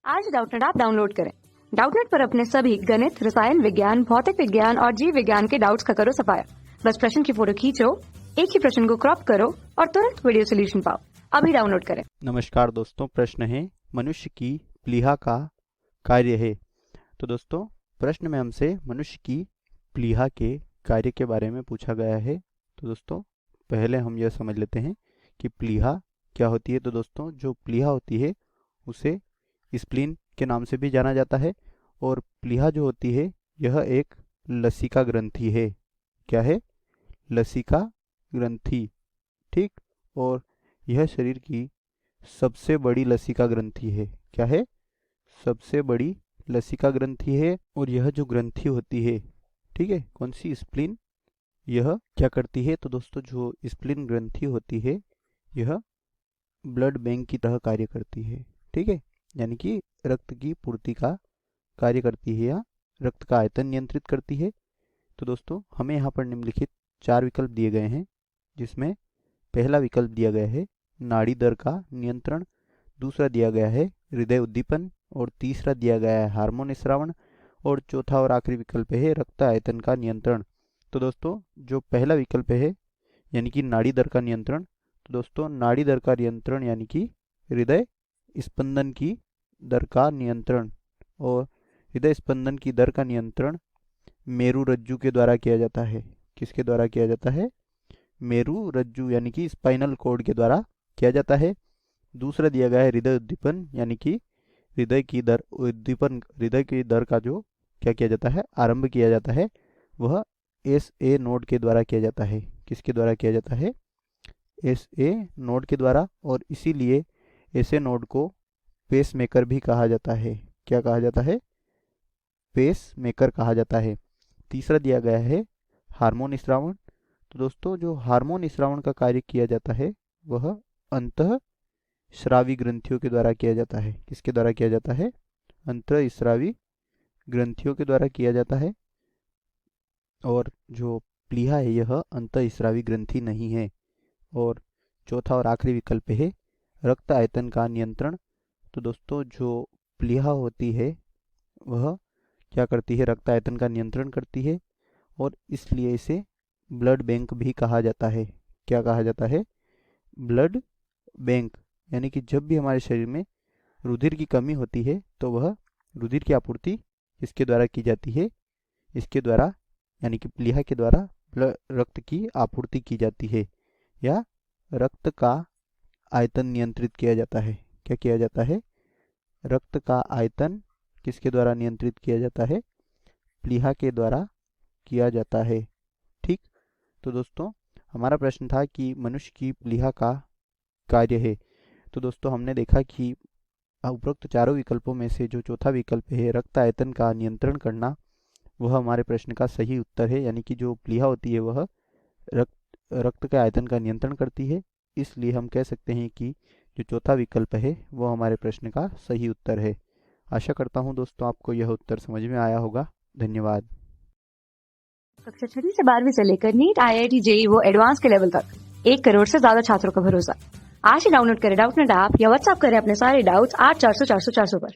आज Doubtnut app download करें। Doubtnut पर अपने सभी गणित, रसायन विज्ञान, भौतिक विज्ञान और जीव विज्ञान के डाउट्स का करो सफाया। बस प्रश्न की फोटो खींचो, एक ही प्रश्न को क्रॉप करो और तुरंत वीडियो सोल्यूशन पाओ। अभी डाउनलोड करें। नमस्कार दोस्तों, प्रश्न है मनुष्य की प्लीहा का कार्य है। तो दोस्तों, प्रश्न में हमसे मनुष्य की प्लीहा के कार्य के बारे में पूछा गया है। तो दोस्तों, पहले हम यह समझ लेते हैं कि प्लीहा क्या होती है। तो दोस्तों, जो प्लीहा होती है उसे स्प्लीन के नाम से भी जाना जाता है और प्लीहा जो होती है यह एक लसिका ग्रंथि है। क्या है? लसिका ग्रंथि। ठीक। और यह शरीर की सबसे बड़ी लसिका ग्रंथि है। क्या है? सबसे बड़ी लसिका ग्रंथि है। और यह जो ग्रंथि होती है, ठीक है, कौन सी? स्प्लीन। यह क्या करती है? तो दोस्तों, जो स्प्लीन ग्रंथि होती है यह ब्लड बैंक की तरह कार्य करती है। ठीक है, यानी कि रक्त की पूर्ति का कार्य करती है या रक्त का आयतन नियंत्रित करती है। तो दोस्तों, हमें यहाँ पर निम्नलिखित 4 विकल्प दिए गए हैं, जिसमें पहला विकल्प दिया गया है नाड़ी दर का नियंत्रण, दूसरा दिया गया है हृदय उद्दीपन, और तीसरा दिया गया है हार्मोन स्रावण, और चौथा और आखिरी विकल्प है रक्त आयतन का नियंत्रण। तो दोस्तों, जो पहला विकल्प है यानी कि नाड़ी दर का नियंत्रण, तो दोस्तों नाड़ी दर का नियंत्रण यानी कि हृदय स्पंदन की दर का नियंत्रण, और हृदय स्पंदन की दर का नियंत्रण मेरु रज्जु के द्वारा किया जाता है। किसके द्वारा किया जाता है? मेरु रज्जु यानी कि स्पाइनल कॉर्ड के द्वारा किया जाता है। दूसरा दिया गया है हृदय उद्दीपन, यानी कि हृदय की दर उद्दीपन, हृदय की दर का जो क्या किया जाता है, आरंभ किया जाता है, वह SA नोड के द्वारा किया जाता है। किसके द्वारा किया जाता है? SA नोड के द्वारा। और इसीलिए SA नोड को पेस मेकर भी कहा जाता है। क्या कहा जाता है? पेस मेकर कहा जाता है। तीसरा दिया गया है हार्मोन स्रावण। तो दोस्तों, जो हार्मोन स्रावण का कार्य किया जाता है वह अंतः स्रावी ग्रंथियों के द्वारा किया जाता है। किसके द्वारा किया जाता है? अंतः स्रावी ग्रंथियों के द्वारा किया जाता है। और जो प्लीहा है यह अंतः स्रावी ग्रंथि नहीं है। और चौथा और आखिरी विकल्प है रक्त आयतन का नियंत्रण। तो दोस्तों, जो प्लीहा होती है वह क्या करती है? रक्त आयतन का नियंत्रण करती है, और इसलिए इसे ब्लड बैंक भी कहा जाता है। क्या कहा जाता है? Blood bank. यानी कि जब भी हमारे शरीर में रुधिर की कमी होती है तो वह रुधिर की आपूर्ति इसके द्वारा की जाती है। इसके द्वारा यानी कि प्लीहा के द्वारा रक्त की आपूर्ति की जाती है, या रक्त का आयतन नियंत्रित किया जाता है। क्या किया जाता है? रक्त का आयतन किसके द्वारा नियंत्रित किया जाता है? प्लीहा के द्वारा किया जाता है। ठीक। तो दोस्तों, हमारा प्रश्न था कि मनुष्य की प्लीहा का कार्य है। तो दोस्तों, हमने देखा कि उपरोक्त चारों विकल्पों में से जो चौथा विकल्प है रक्त आयतन का नियंत्रण करना, वह हमारे प्रश्न का सही उत्तर है। यानी कि जो प्लीहा होती है वह रक्त के आयतन का नियंत्रण करती है। इसलिए हम कह सकते हैं कि जो चौथा विकल्प है वह हमारे प्रश्न का सही उत्तर है। आशा करता हूँ दोस्तों आपको यह उत्तर समझ में आया होगा। धन्यवाद। कक्षा 6 से 12वीं से लेकर नीट, IIT, JEE वो एडवांस के लेवल तक 1 करोड़ से ज्यादा छात्रों का भरोसा। आज ही डाउनलोड करें डाउटनेट ऐप या व्हाट्सएप करें अपने सारे डाउट्स 8400 400 400 पर।